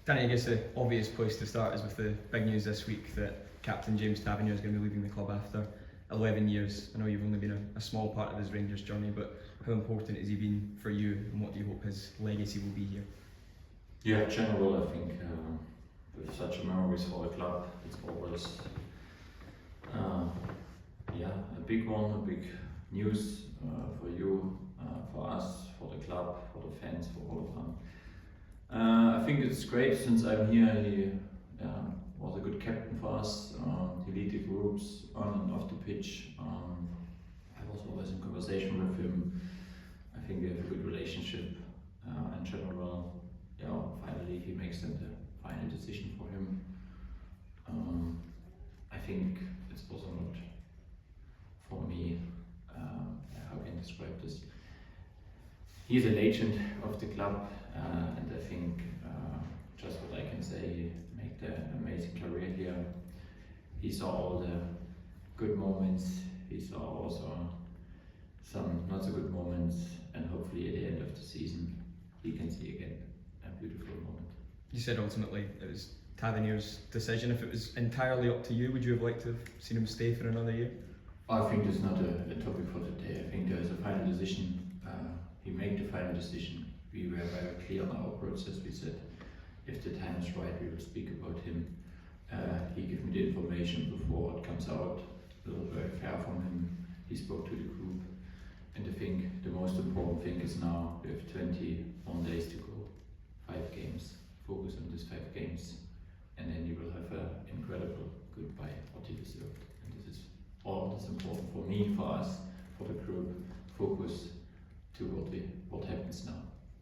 Danny, I guess the obvious place to start is with the big news this week that Captain James Tavernier is going to be leaving the club after 11 years. I know you've only been a small part of his Rangers journey, but how important has he been for you, and what do you hope his legacy will be here? Yeah, general, I think with such a memories for the club, it's always a big one, a big news for you, for us, for the club, for the fans, for all of them. I think it's great since I'm here. He was a good captain for us. He lead the groups on and off the pitch. I was always in conversation with him. I think we have a good relationship in general. Finally he makes then the final decision for him. I think it's also not for me, how can I describe this? He's a legend of the club, and I think just what I can say, he made an amazing career here. He saw all the good moments, he saw also some not so good moments, and hopefully at the end of the season he can see again a beautiful moment. You said ultimately it was Tavernier's decision. If it was entirely up to you, would you have liked to have seen him stay for another year? I think it's not a topic for today. I think there is a final decision. He made the final decision. We were very clear on our process. We said if the time is right, we will speak about him. He gave me the information before it comes out. It was very fair from him. He spoke to the group. And I think the most important thing is now we have 21 days to go. 5 games. Focus on these 5 games. And then you will have an incredible goodbye, what he deserved. And this is all that's important for me, for us, for the group. Focus to what happens now.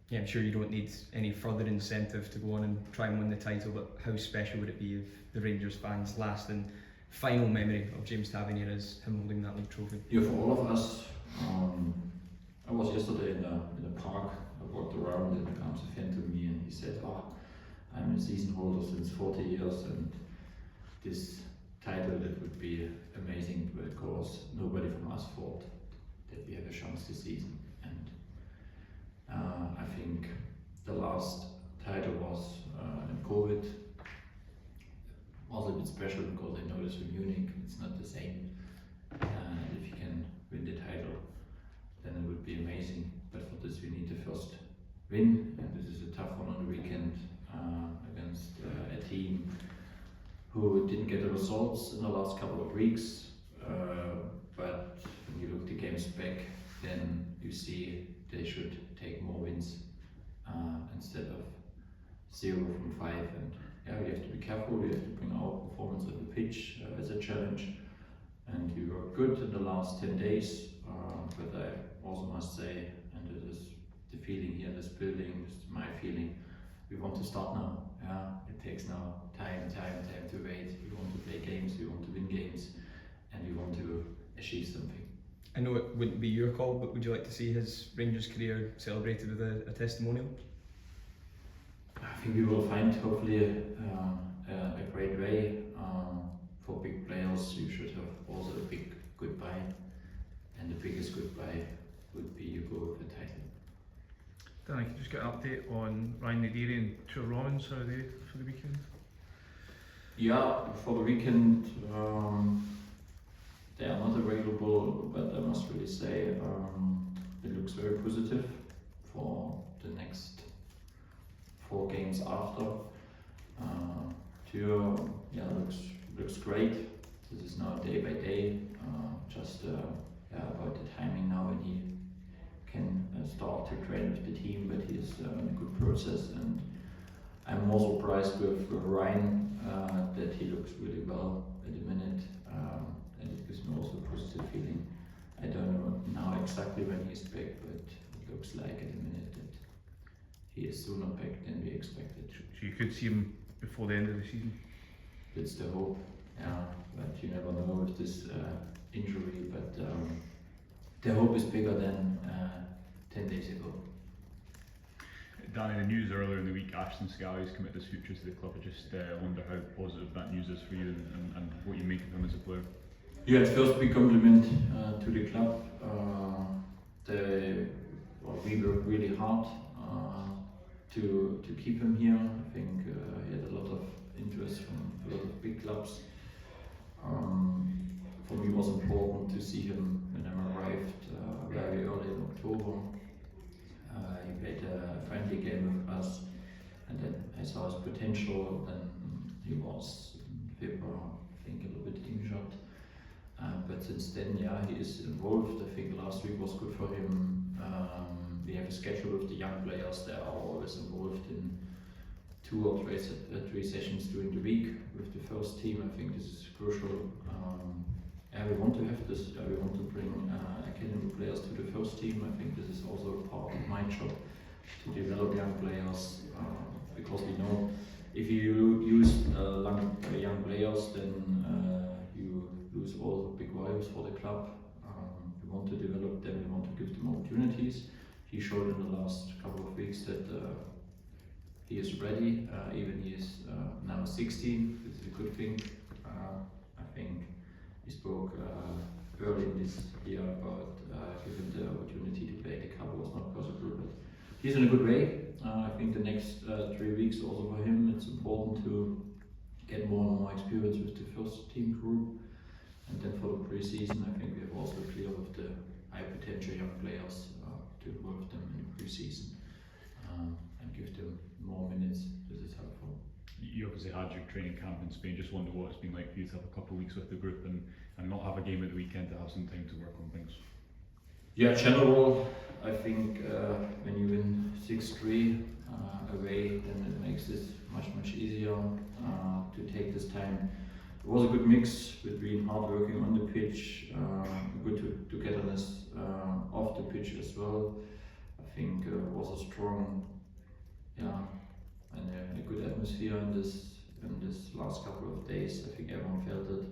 Yeah, I'm sure you don't need any further incentive to go on and try and win the title, but how special would it be if the Rangers fans' last and final memory of James Tavernier is him holding that league trophy? Yeah, for all of us. I was yesterday in the park. I walked around and there comes a fan to me and he said, I'm a season holder since 40 years and this title, that would be amazing because nobody from us thought that we have a chance this season. And I think the last title was in COVID. Was a bit special because I know this in Munich, it's not the same. If you can win the title, then it would be amazing. But for this, we need to first win, and this is a tough one on the weekend against a team who didn't get the results in the last couple of weeks. But when you look the games back, then you see they should take more wins instead of 0 from 5. And we have to be careful. We have to bring our performance on the pitch as a challenge. And we were good in the last 10 days, but I also must say, and it is the feeling here in this building, this is my feeling, we want to start now. It takes now time to wait. We want to play games, we want to win games, and we want to achieve something. I know it wouldn't be your call, but would you like to see his Rangers career celebrated with a testimonial? I think we will find hopefully a great way. For big players, you should have also a big goodbye, and the biggest goodbye would be you go with the title. Dan, I can just get an update on Ryan Nadiri and Stuart Rollins. How are they for the weekend? Yeah, for the weekend, they are not available, but I must really say it looks very positive for the next 4 games after. Looks great. This is now day by day, just about the timing now when he can start to train with the team, but he's in a good process, and I'm more surprised with Ryan that he looks really well at the minute, and it gives me also a positive feeling. I don't know now exactly when he's back, but it looks like at the minute that he is sooner back than we expected. So you could see him before the end of the season? That's the hope, but you never know with this injury, but the hope is bigger than 10 days ago. Danny, the news earlier in the week, Ashton Scally's committed his future to the club. I just wonder how positive that news is for you and what you make of him as a player. Yeah, first big compliment to the club. We worked really hard to keep him here. I think I saw his potential, and he was in February, I think, a little bit injured. But since then, yeah, he is involved. I think last week was good for him. We have a schedule with the young players. They are always involved in 2 or 3 sessions during the week with the first team. I think this is crucial. We want to have this. We want to bring academy players to the first team. I think this is also part of my job to develop young players, because we know if you use young players, then you lose all the big values for the club. We want to develop them. We want to give them opportunities. He showed in the last couple of weeks that he is ready. Even he is now 16. This is a good thing. I think he spoke early in this year about giving the opportunity to play the cup was not possible, but he's in a good way. I think the next 3 weeks also for him, it's important to get more and more experience with the first team group. And then for the pre-season, I think we have also clear with the high potential young players to involve them in the pre-season and give them more minutes. This is helpful. You obviously had your training camp in Spain. Just wonder what it's been like for you to have a couple of weeks with the group and not have a game at the weekend, to have some time to work on things. Yeah, general, I think when you win 6-3 away, then it makes this much easier to take this time. It was a good mix between hard working on the pitch, good togetherness off the pitch as well. I think it was a strong, and a good atmosphere in this last couple of days. I think everyone felt it.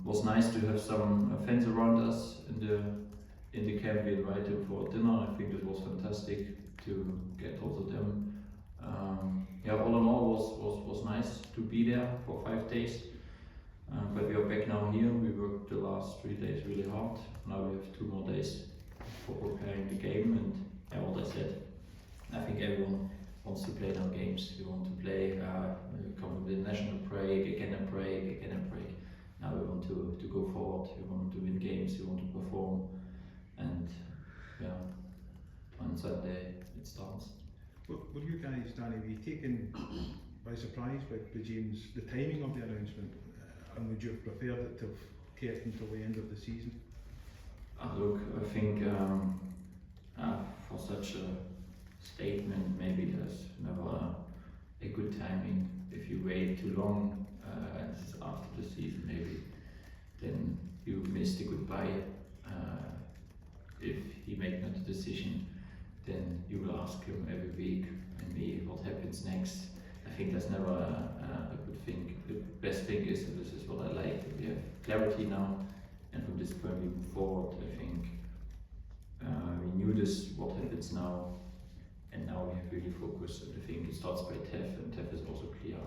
Was nice to have some fans around us in the camp. We invited them for dinner. I think it was fantastic to get also them. All in all was nice to be there for 5 days. But we are back now here. We worked the last 3 days really hard. Now we have 2 more days for preparing the game. And what I said, I think everyone wants to play now games. We want to play, come with the national break, again a break. Now we want to go forward. We want to win games. We want to perform. And on Sunday it starts. Were you guys, Danny, were you taken by surprise by the timing of the announcement? And would you have preferred it to have kept until the end of the season? Look, I think for such a statement, maybe there's never a good timing. If you wait too long and it's after the season, maybe then you miss the goodbye. If he makes not a decision, then you will ask him every week and me what happens next. I think that's never a good thing. The best thing is, and this is what I like, that we have clarity now, and from this point we move forward. I think we knew this, what happens now, and now we have really focused. And I think it starts by Tev, and Tev is also clear.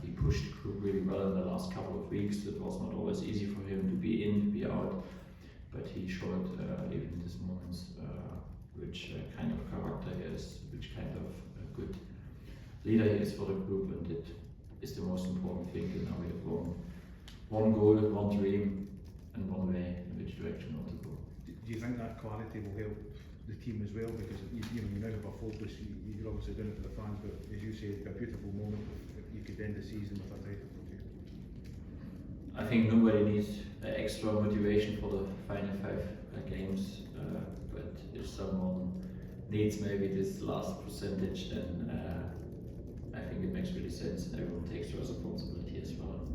He pushed the group really well in the last couple of weeks. It was not always easy for him to be in, to be out, but he showed even in these moments which kind of character he is, which kind of good leader he is for the group, and it is the most important thing. And now we have one goal, one dream, and one way in which direction we want to go. Do you think that clarity will help the team as well? Because you now have a focus. You're obviously doing it for the fans, but as you say, a beautiful moment. You could end the season with a title. I think nobody needs extra motivation for the final 5 games, but if someone needs maybe this last percentage, then I think it makes really sense, and everyone takes responsibility as well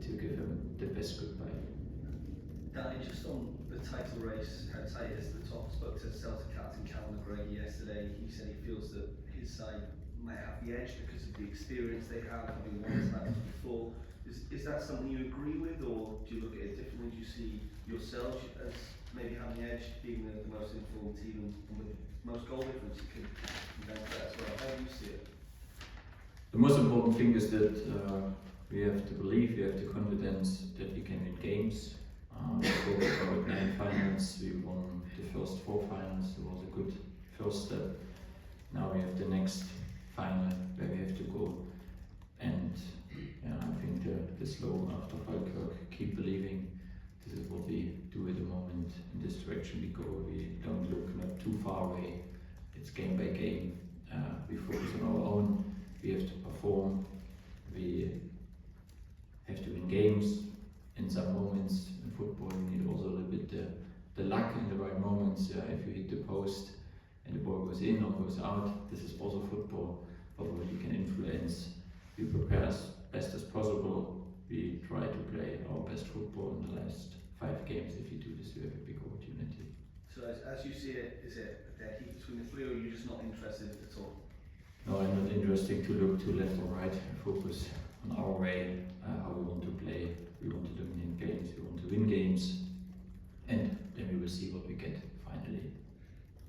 to give him the best goodbye. Danny, just on the title race, how tight it is at the top. I spoke to Celtic captain Callum McGregor yesterday. He said he feels that his side might have the edge because of the experience they have, having won titles before. Is that something you agree with, or do you look at it differently? Do you see yourselves as maybe having the edge, being the most informed team and with most goal difference? You can invent that as well. How do you see it? The most important thing is that we have to believe, we have the confidence that we can win games. We spoke about 9 finals, we won the first 4 finals. It was a good first step. Now we have the next final where we have to go. And I think the slogan after Falkirk, keep believing. This is what we do at the moment. In this direction we go. We don't look not too far away. It's game by game. We focus on our own games. In some moments in football, you need also a little bit the luck in the right moments. Yeah, if you hit the post and the ball goes in or goes out, this is also football. But what you can influence, we prepare as best as possible. We try to play our best football in the last 5 games. If you do this, you have a big opportunity. So as you see it, is it a dead heat between the 3, or are you just not interested at all? No, I'm not interested to look to left or right. I focus on our way, how we want to play. We want to dominate games, we want to win games, and then we will see what we get finally.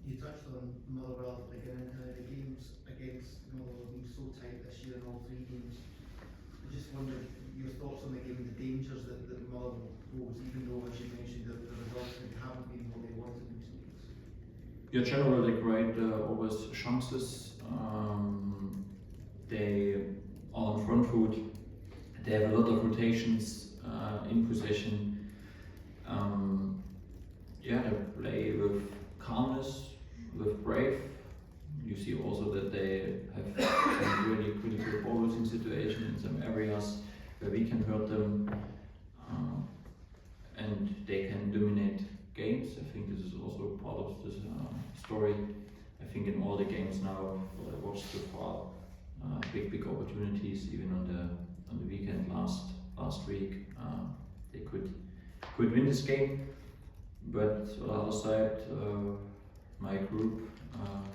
You touched on Motherwell again, the games against Motherwell being so tight this year in all 3 games. I just wondered your thoughts on the game, the dangers that Motherwell pose, even though, as you mentioned, the results maybe haven't been what they wanted in recent weeks. Yeah, generally great, always chances. They are on front foot. They have a lot of rotations in possession. Yeah, they play with calmness, with brave. You see also that they have some really critical ball losing situations in some areas where we can hurt them, and they can dominate games. I think this is also part of this story. I think in all the games now what I watched so far, big opportunities. Even on the weekend last week, they could win this game. But on the other side, my group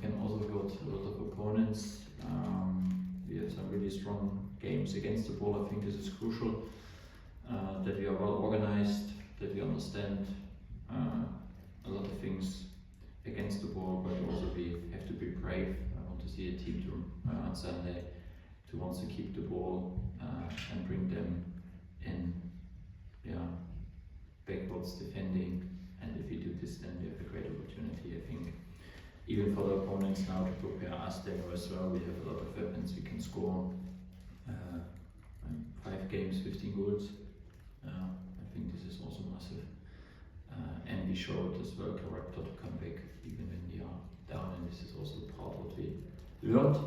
can also hurt a lot of opponents. We have some really strong games against the ball. I think this is crucial, that we are well organized, that we understand a lot of things against the ball, but also we have to be brave. I want to see a team on Sunday to want to keep the ball and bring them in, backwards defending. And if we do this, then we have a great opportunity. I think even for the opponents now to prepare us, they know as well. We have a lot of weapons. We can score 5 games, 15 goals. I think this is also massive. And we showed as well character to come back even when we are down, and this is also part of what we learned.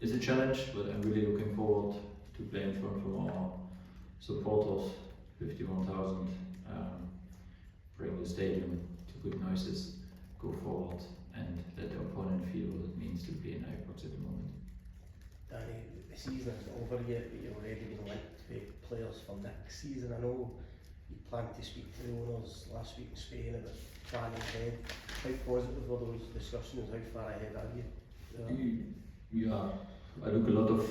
It's a challenge, but I'm really looking forward to play in front of our supporters, 51,000, bring the stadium to good noises, go forward and let the opponent feel what it means to be in Ibrox at the moment. Danny, the season isn't over yet, but you're already being linked to players for next season. I know you planned to speak to the owners last week in Spain about planning ahead. How positive were those discussions? How far ahead are you? Yeah, I look a lot of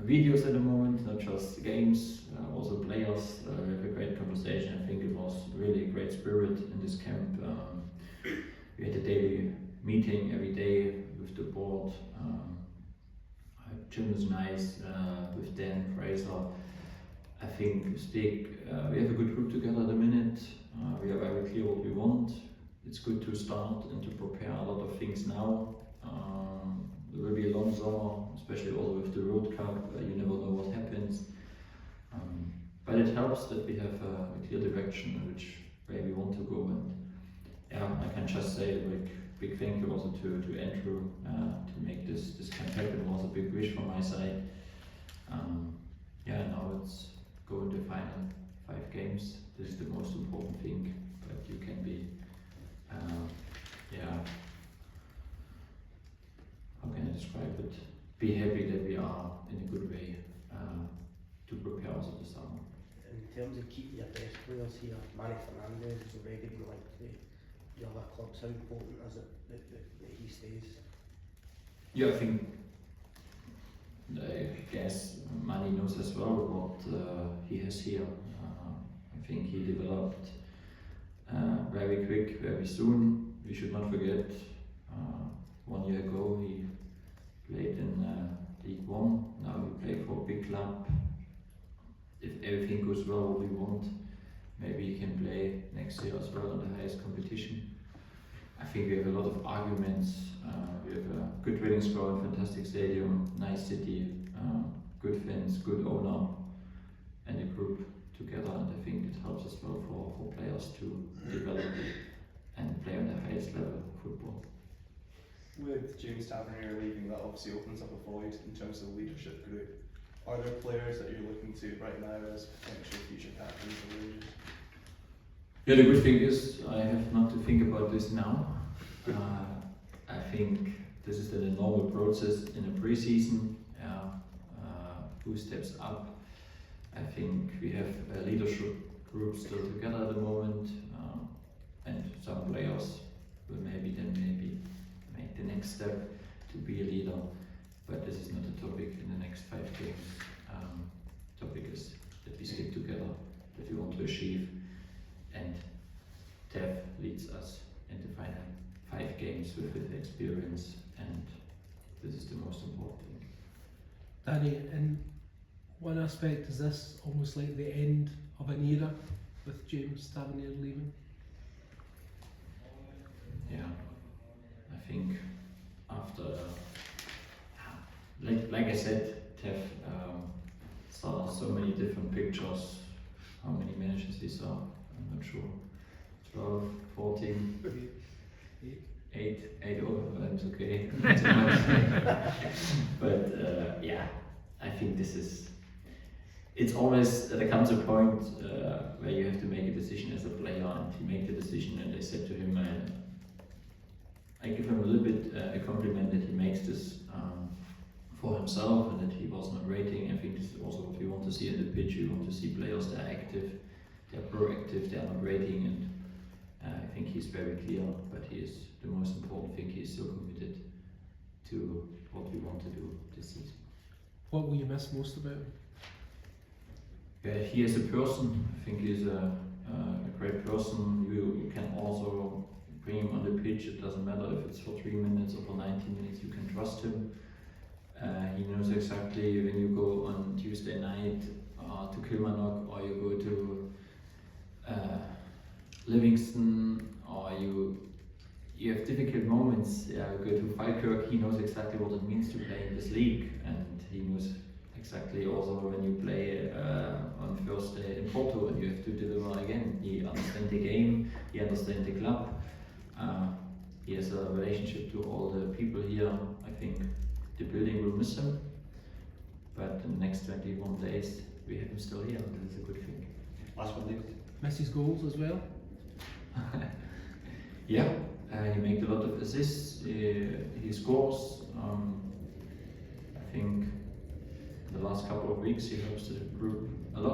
videos at the moment, not just games, also players. We have a great conversation. I think it was really a great spirit in this camp. We had a daily meeting every day with the board. Jim was nice, with Dan Fraser. I think we have a good group together at the minute. We are very clear what we want. It's good to start and to prepare a lot of things now. There will be a long summer, especially also with the Road Cup. You never know what happens. But it helps that we have a clear direction in which way we want to go. And I can just say a big thank you also to Andrew to make this camp happen. It was a big wish from my side. Now it's go in the final 5 games. This is the most important thing. But you can be, how can I describe it? Be happy that we are in a good way to prepare also the summer. In terms of keeping your best players here, Manny Fernandez has already been linked to the other clubs. How important is it that he stays? Yeah, I guess Manny knows as well what he has here. I think he developed very quick, very soon. We should not forget 1 year ago he played in League One. Now he plays for a big club. If everything goes well, what we want, maybe he can play next year as well in the highest competition. I think we have a lot of arguments. We have a good training squad, fantastic stadium, nice city, good fans, good owner, and a group together. And I think it helps as well for players to develop and play on the highest level of football. With James Tavernier leaving, that obviously opens up a void in terms of the leadership group. are there players that you're looking to right now as potential future captains of Rangers? Yeah, the good thing is I have not to think about this now. I think this is the normal process in a pre-season. Who steps up? I think we have a leadership group still together at the moment, and some players will maybe make the next step to be a leader. But this is not a topic in the next 5 games. Topic is that we stick together, that we want to achieve, and Tev leads us in the final 5 games with his experience, and this is the most important thing. Danny, in one aspect, is this almost like the end of an era with James Tavernier leaving? Yeah, I think after, like I said, Tev saw so many different pictures. How many managers he saw? I'm not sure. 12, 14, 8 it's okay. Not too much. But yeah, I think it's always, there comes a point where you have to make a decision as a player, and he made the decision, and I said to him, I give him a little bit a compliment that he makes this for himself and that he was not rating. I think this is also what we want to see in the pitch. We want to see players that are active, they're proactive, they're not rating, and I think he's very clear, but he is the most important thing, he is so committed to what we want to do this season. What will you miss most about him? He as a person, I think he's a great person. You can also bring him on the pitch, it doesn't matter if it's for 3 minutes or for 90 minutes, you can trust him. He knows exactly when you go on Tuesday night to Kilmarnock, or you go to Livingston, or you have difficult moments, go to Falkirk, he knows exactly what it means to play in this league, and he knows exactly also when you play on Thursday in Porto and you have to deliver again. He understands the game, he understands the club, he has a relationship to all the people here. I think the building will miss him, but in the next 21 days we have him still here, and this is a good thing. Last one, David. Misses goals as well? Yeah, he makes a lot of assists, he scores. I think the last couple of weeks he helps the group a lot.